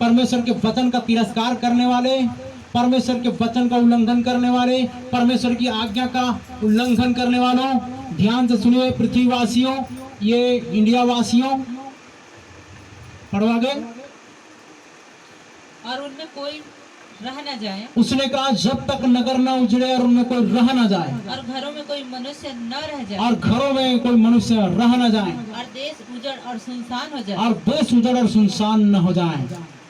परमेश्वर के वचन का तिरस्कार करने वाले, परमेश्वर के वचन का उल्लंघन करने वाले, परमेश्वर की आज्ञा का उल्लंघन करने वालों, ध्यान से सुनिए पृथ्वीवासियों, ये इंडिया वासियों, पढ़ो आगे। और उनमें कोई रह न जाए। उसने कहा जब तक नगर न उजड़े और उनमें कोई रह न जाए, और घरों में कोई मनुष्य न रह जाए। और घरों में कोई मनुष्य रह न जाए। और देश उजड़ और सुनसान हो जाए। और देश उजड़ और सुनसान न हो जाए।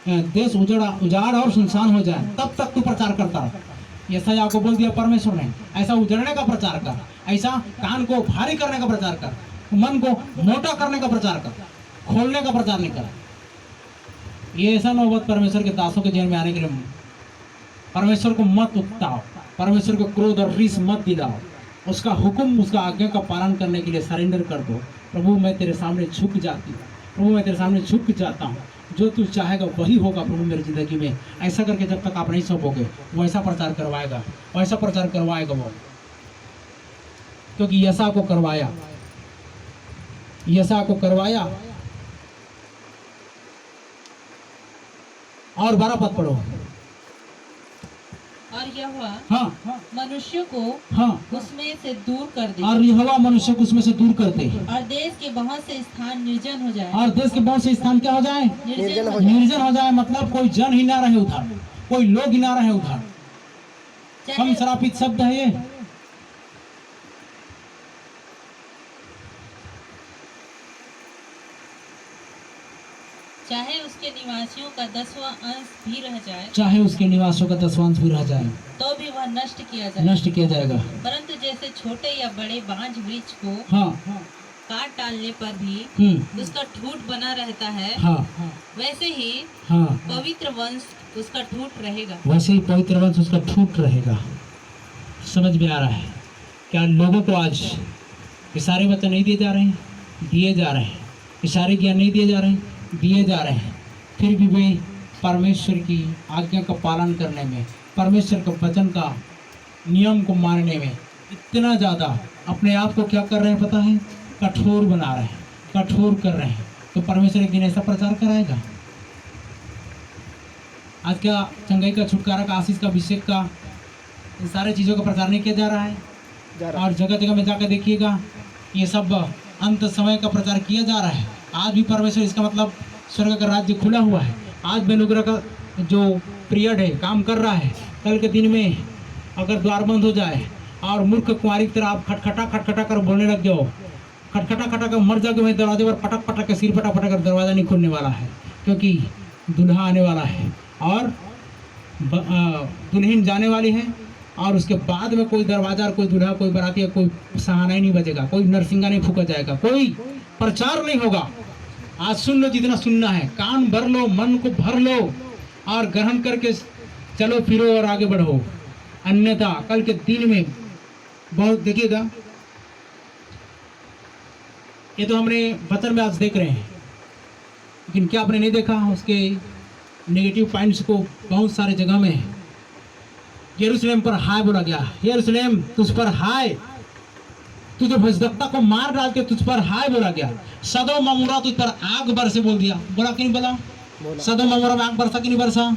देश उजाड़ और सुनसान हो जाए, तब तक तू प्रचार करता रह। यशायाह को बोल दिया परमेश्वर ने, ऐसा उजड़ने का प्रचार कर, ऐसा कान को भारी करने का प्रचार कर, मन को मोटा करने का प्रचार कर, खोलने का प्रचार नहीं कर। ये ऐसा नौबत परमेश्वर के दासों के जीवन में आने के लिए परमेश्वर को मत उकताओ, परमेश्वर को क्रोध और रीस मत दिलाओ, उसका हुक्म, उसका आज्ञा का पालन करने के लिए सरेंडर कर दो। प्रभु मैं तेरे सामने झुक जाती हूँ, प्रभु मैं तेरे सामने झुक जाता हूँ, जो तू चाहेगा वही होगा प्रभु मेरी ज़िंदगी में। ऐसा करके जब तक आप नहीं सौंपोगे, वो ऐसा प्रचार करवाएगा, वैसा प्रचार करवाएगा वो, क्योंकि यशायाह को करवाया, यशायाह को करवाया। और 12 पद पढ़ो। और यहोवा हाँ मनुष्य को हाँ उसमें से दूर कर दे। और यहोवा मनुष्य को उसमें से दूर करते हैं। और देश के बहुत से स्थान निर्जन हो जाए। और देश के बहुत से स्थान क्या हो जाए? निर्जन हो जाए। निर्जन हो जाए, मतलब कोई जन ही ना रहे उधर, कोई लोग ही ना रहे उधर। कम श्रापित शब्द है ये। चाहे उसके निवासियों का 10वां अंश भी रह जाए, चाहे उसके निवासियों का 10वां अंश भी रह जाए, तो भी वह नष्ट किया जाए। नष्ट किया जाएगा। परंतु जैसे छोटे या बड़े बांझ वृक्ष को हाँ काट डालने पर भी उसका ठूंठ बना रहता है, हाँ वैसे ही हाँ पवित्र वंश उसका ठूंठ रहेगा। वैसे ही पवित्र वंश उसका ठूंठ रहेगा। समझ में आ रहा है क्या? लोगों को आज ये सारे वचन नहीं दिए जा रहे हैं, दिए जा रहे हैं। ये सारे ज्ञान नहीं दिए जा रहे हैं, दिए जा रहे हैं। फिर भी वे परमेश्वर की आज्ञा का पालन करने में, परमेश्वर के वचन का नियम को मानने में इतना ज़्यादा अपने आप को क्या कर रहे हैं पता है? कठोर बना रहे हैं, कठोर कर रहे हैं। तो परमेश्वर एक दिन ऐसा प्रचार कराएगा। आज क्या चंगाई का, छुटकारा का, आशीष का, अभिषेक का, इन सारे चीज़ों का प्रचार नहीं किया जा रहा है? और जगह जगह में जाकर देखिएगा, ये सब अंत समय का प्रचार किया जा रहा है। आज भी परमेश्वर, इसका मतलब स्वर्ग का राज्य खुला हुआ है। आज बेनुग्रह का जो पीरियड है काम कर रहा है। कल के दिन में अगर द्वार बंद हो जाए और मूर्ख कुंवारी की तरह आप खटखटा कर बोलने लग जाओ, खटखटा कर मर जाओगे, मैं दरवाजे पर पटक पटक के सिर पटक पटक कर दरवाज़ा नहीं खुलने वाला है, क्योंकि दुल्हा आने वाला है और दुल्हन जाने वाली है। और उसके बाद में कोई दरवाजा और कोई दूल्हा, कोई बराती, कोई सहाना ही नहीं बजेगा, कोई नरसिंगा नहीं फूका जाएगा, कोई प्रचार नहीं होगा। आज सुन लो जितना सुनना है, कान भर लो, मन को भर लो और ग्रहण करके चलो फिरो और आगे बढ़ो। अन्यथा कल के दिन में बहुत देखिएगा, ये तो हमने वचन में आज देख रहे हैं, लेकिन क्या आपने नहीं देखा उसके नेगेटिव पॉइंट्स को? बहुत सारे जगह में यरूशलेम पर हाय बोला गया, यरूशलेम तुझ पर हाय, तुझे भजदत्ता को मार डाल के तुझ पर हाय बोला गया। सदोम अमोरा तुझ पर आग बरसे बोल दिया, बोला कि नहीं बोला? सदोम अमोरा में आग बरसा कि नहीं बरसा?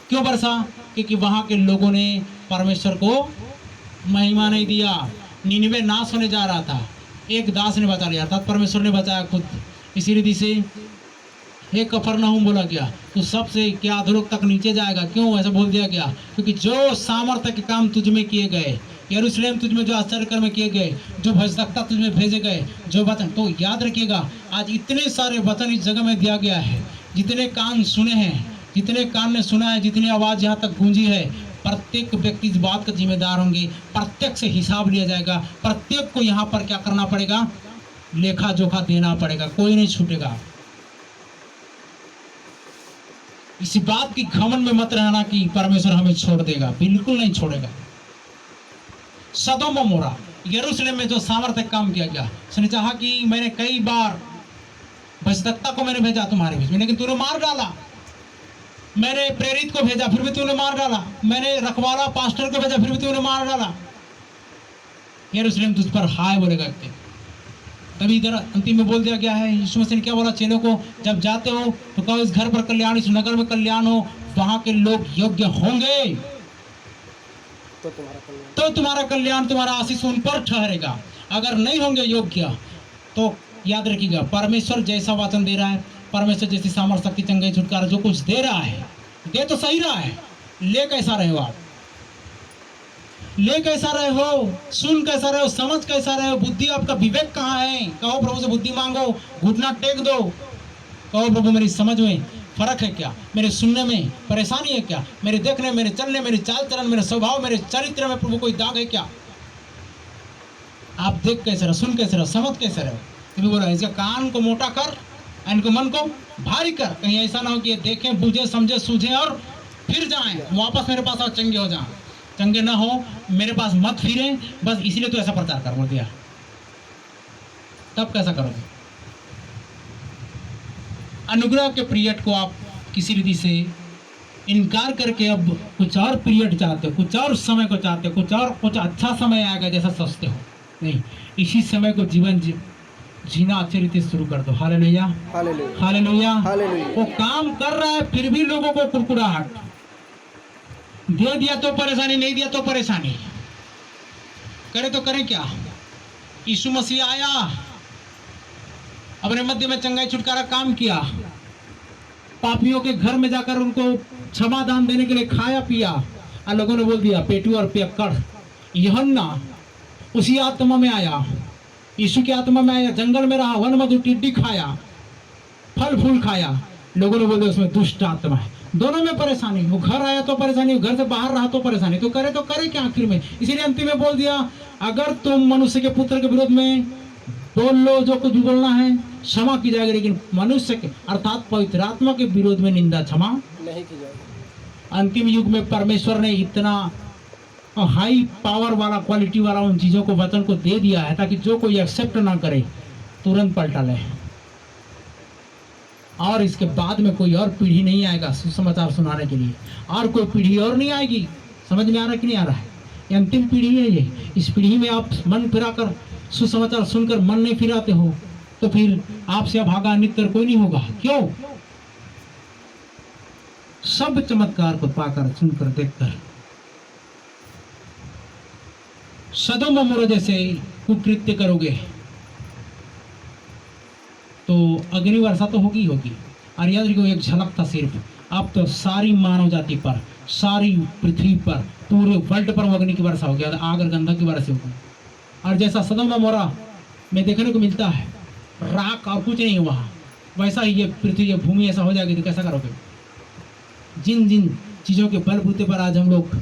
क्यों बरसा? क्योंकि वहां के लोगों ने परमेश्वर को महिमा नहीं दिया। निनवे नाश होने जा रहा था, एक दास ने बचा लिया, अर्थात परमेश्वर ने बचाया खुद। इसी रीति से हे कफरनहूम बोला गया, तो सबसे क्या अधोलोक तक नीचे जाएगा। क्यों ऐसा बोल दिया गया? क्योंकि जो सामर्थ्य के काम तुझ में किए गए, यरूशलेम तुझ में जो आश्चर्य कर्म किए गए, जो भजदत्ता तुझ में भेजे गए, जो वचन, तो याद रखिएगा आज इतने सारे वचन इस जगह में दिया गया है। जितने कान सुने हैं, जितने कान ने सुना है, जितनी आवाज़ यहाँ तक गूंजी है, प्रत्येक व्यक्ति इस बात का जिम्मेदार होंगे। प्रत्येक से हिसाब लिया जाएगा, प्रत्येक को यहाँ पर क्या करना पड़ेगा? लेखा जोखा देना पड़ेगा, कोई नहीं छूटेगा। इसी बात की घमंड में मत रहना कि परमेश्वर हमें छोड़ देगा, बिल्कुल नहीं छोड़ेगा। सदोम अमोरा यरूशलेम में जो सामर्थ्य काम किया गया, उसने चाहा कि मैंने कई बार भजदत्ता को मैंने भेजा तुम्हारे बीच में, लेकिन तूने मार डाला। मैंने प्रेरित को भेजा, फिर भी तूने मार डाला। मैंने रखवाला पास्टर को भेजा, फिर भी तूने मार डाला। यरूशलेम तुझ पर हाय बोलेगा। तभी इधर अंतिम में बोल दिया गया है, यीशु मसीह ने क्या बोला चेलों को, जब जाते हो तो कहो इस घर पर कल्याण, इस नगर में कल्याण हो, वहां के लोग योग्य होंगे तो तुम्हारा कल्याण, तुम्हारा आशीष उन पर ठहरेगा। अगर नहीं होंगे योग्य तो याद रखिएगा, परमेश्वर जैसा वचन दे रहा है, परमेश्वर जैसी सामर्थ्य, शक्ति, चंगाई, छुटकारा जो कुछ दे रहा है, दे तो सही रहा है, ले कैसा रहे हो आप, ले कैसा रहे हो, सुन कैसा रहे हो, समझ कैसा रहे हो, बुद्धि आपका विवेक कहाँ है? कहो प्रभु से बुद्धि मांगो, घुटना टेक दो, कहो प्रभु मेरी समझ में फर्क है क्या, मेरे सुनने में परेशानी है क्या, मेरे देखने, मेरे चलने, मेरे चाल चलन, मेरे स्वभाव, मेरे चरित्र में प्रभु कोई दाग है क्या? आप देख कैसे रहो, सुन कैसे रहो, समझ कैसे रहो? तुम्हें बोला इसके कान को मोटा कर, इनको मन को भारी कर, कहीं ऐसा ना हो कि ये देखें, बुझे, समझे, सूझे और फिर जाएं, वापस मेरे पास और चंगे हो जाएं। चंगे ना हो, मेरे पास मत फिरें, बस इसलिए तो ऐसा प्रचार कर बोल दिया। तब कैसा करोगे? अनुग्रह के पीरियड को आप किसी रीति से इनकार करके अब कुछ और पीरियड चाहते हो, कुछ और समय को चाहते हो, कुछ अच्छा समय आएगा जैसा सोचते हो। नहीं, इसी समय को जीवन जीना अच्छी रीति से शुरू कर दो। Hallelujah, hallelujah. वो काम कर रहा है फिर भी लोगों को कुड़कुड़ाहट, दे दिया तो परेशानी, नहीं दिया तो परेशानी, करे तो करें क्या? यीशु मसीह आया, अपने मध्य में चंगाई छुटकारा काम किया, पापियों के घर में जाकर उनको क्षमा दान देने के लिए खाया पिया, और लोगों ने बोल दिया पेटू और पियक्कड़। यूहन्ना उसी आत्मा में आया, यीशु की आत्मा में आया, जंगल में रहा, वन मधु टिड्डी खाया, फल फूल खाया, लोगों ने बोल दिया उसमें दुष्ट आत्मा है। दोनों में परेशानी, वो घर आया तो परेशानी, घर से बाहर रहा तो परेशानी, तो करे क्या आखिर में? इसीलिए अंतिम में बोल दिया, अगर तुम मनुष्य के पुत्र के विरोध में बोल लो जो कुछ भी बोलना है क्षमा की जाएगी, लेकिन मनुष्य के अर्थात पवित्र आत्मा के विरोध में निंदा क्षमा नहीं की जाएगी। अंतिम युग में परमेश्वर ने इतना हाई पावर वाला, क्वालिटी वाला उन चीजों को, वचन को दे दिया है ताकि जो कोई एक्सेप्ट ना करे तुरंत पलटा ले, और इसके बाद में कोई और पीढ़ी नहीं आएगा सुसमाचार सुनाने के लिए, और कोई पीढ़ी और नहीं आएगी। समझ में आ रहा है कि नहीं आ रहा है? ये अंतिम पीढ़ी है ये। इस पीढ़ी में आप मन फिराकर सुसमाचार सुनकर मन नहीं फिराते हो तो फिर आपसे अभागा नित्तर कोई नहीं होगा। क्यों? सब चमत्कार को पाकर, सुनकर, देखकर सदोम और अमोरा जैसे कुकृत्य करोगे तो अग्नि वर्षा तो होगी होगी। और याद रखो, एक झलक था सिर्फ, अब तो सारी मानव जाति पर, सारी पृथ्वी पर, पूरे वर्ल्ड पर अग्नि की वर्षा हो गया, आग और गंधक की वर्षा होगी। और जैसा सदोम और अमोरा में देखने को मिलता है राख और कुछ नहीं वहाँ, वैसा ही ये पृथ्वी, ये भूमि ऐसा हो जाएगी तो कैसा करोगे? जिन जिन चीज़ों के बलबूते पर आज हम लोग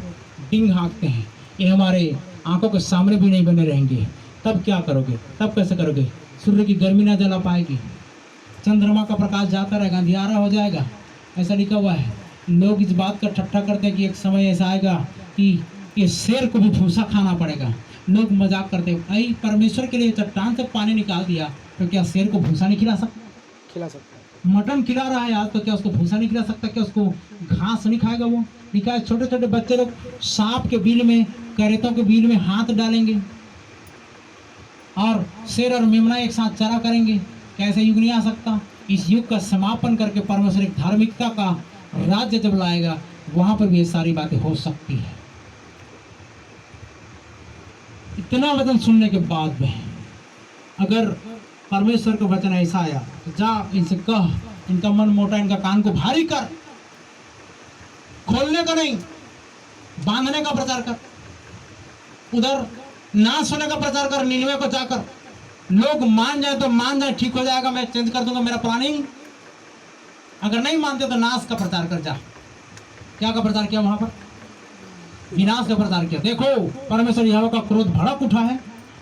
डिंग हाँकते हैं, ये हमारे आंखों के सामने भी नहीं बने रहेंगे, तब क्या करोगे? तब कैसे करोगे? सूर्य की गर्मी ना जला पाएगी, चंद्रमा का प्रकाश जाता रहेगा, अंधियारा हो जाएगा, ऐसा लिखा हुआ है। लोग इस बात का ठट्ठा करते हैं कि एक समय ऐसा आएगा कि ये शेर को भी भूसा खाना पड़ेगा। लोग मजाक करते हैं, भाई परमेश्वर के लिए चट्टान से पानी निकाल दिया तो क्या शेर को भूसा नहीं खिला सकता? खिला सकता। मटन खिला रहा है आज तो क्या उसको भूसा नहीं खिला सकता? क्या उसको घास नहीं खाएगा? वो लिखा है छोटे छोटे बच्चे लोग सांप के बिल में, करेतों के बिल में हाथ डालेंगे और शेर और मेमना एक साथ चरा करेंगे। कैसे युग नहीं आ सकता? इस युग का समापन करके परमेश्वर एक धार्मिकता का राज्य जब लाएगा, वहां पर भी ये सारी बातें हो सकती है। इतना वचन सुनने के बाद में अगर परमेश्वर का वचन ऐसा आया तो जा इनसे कह, इनका मन मोटा, इनका कान को भारी कर, खोलने का नहीं, बांधने का प्रचार कर, उधर नाश होने का प्रचार कर, निन्वे को जाकर लोग मान जाए तो मान जाए, ठीक हो जाएगा, मैं चेंज कर दूंगा मेरा प्लानिंग। अगर नहीं मानते तो नाश का प्रचार कर जा। क्या का प्रचार किया वहां पर? विनाश का प्रचार किया। देखो परमेश्वर यहोवा का क्रोध भड़क उठा है,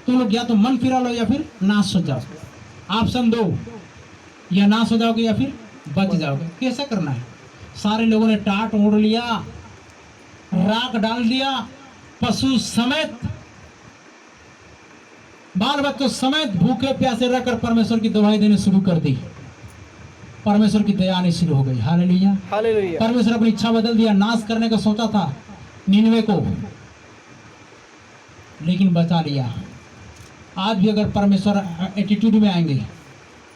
तुम लोग या तो मन फिरा लो या फिर नाश हो जाओ। ऑप्शन दो, या नाश हो जाओगे या फिर बच जाओगे। कैसे करना है? सारे लोगों ने टाट ओढ़ लिया, राख डाल दिया, पशु समेत, बाल बच्चों समेत भूखे प्यासे रहकर परमेश्वर की दुहाई देने शुरू कर दी। परमेश्वर की दया आनी शुरू हो गई। Hallelujah, hallelujah. परमेश्वर अपनी इच्छा बदल दिया, नाश करने का सोचा था निन्वे को, लेकिन बचा लिया। आज भी अगर परमेश्वर एटीट्यूड में आएंगे,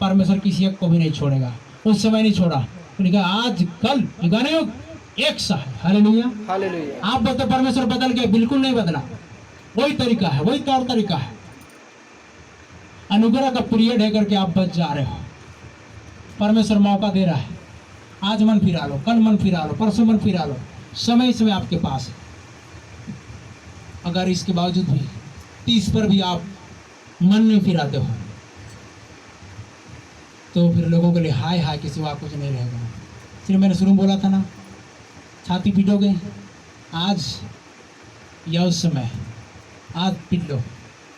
परमेश्वर किसी एक को भी नहीं छोड़ेगा। उस समय नहीं छोड़ा, उन्होंने कहा आज कल युगाने युग एक सा है। हालेलुया। हालेलुया। आप बोलते परमेश्वर बदल गए, बिल्कुल नहीं बदला, वही तरीका है, वही तौर तरीका है। अनुग्रह का पीरियड है करके आप बच जा रहे हो। परमेश्वर मौका दे रहा है, आज मन फिरा लो, कल मन फिरा लो, परसों मन फिरा लो, समय समय आपके पास है। अगर इसके बावजूद भी 30 पर भी आप मन नहीं फिराते हो तो फिर लोगों के लिए हाय हाय के सिवा कुछ नहीं रहेगा। इसलिए मैंने शुरू में बोला था ना, छाती पीटोगे आज या उस समय, आज पीट लो,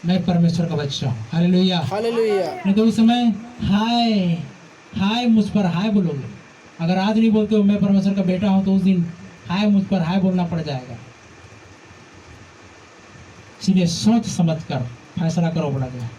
मैं परमेश्वर का बच्चा हूँ। हालेलुया। हालेलुया। नहीं तो उस समय हाय हाय मुझ पर हाय बोलोगे। अगर आज नहीं बोलते हो मैं परमेश्वर का बेटा हूँ तो उस दिन हाय मुझ पर हाय बोलना पड़ जाएगा। इसलिए सोच समझ कर फैसला करो बड़ा गया।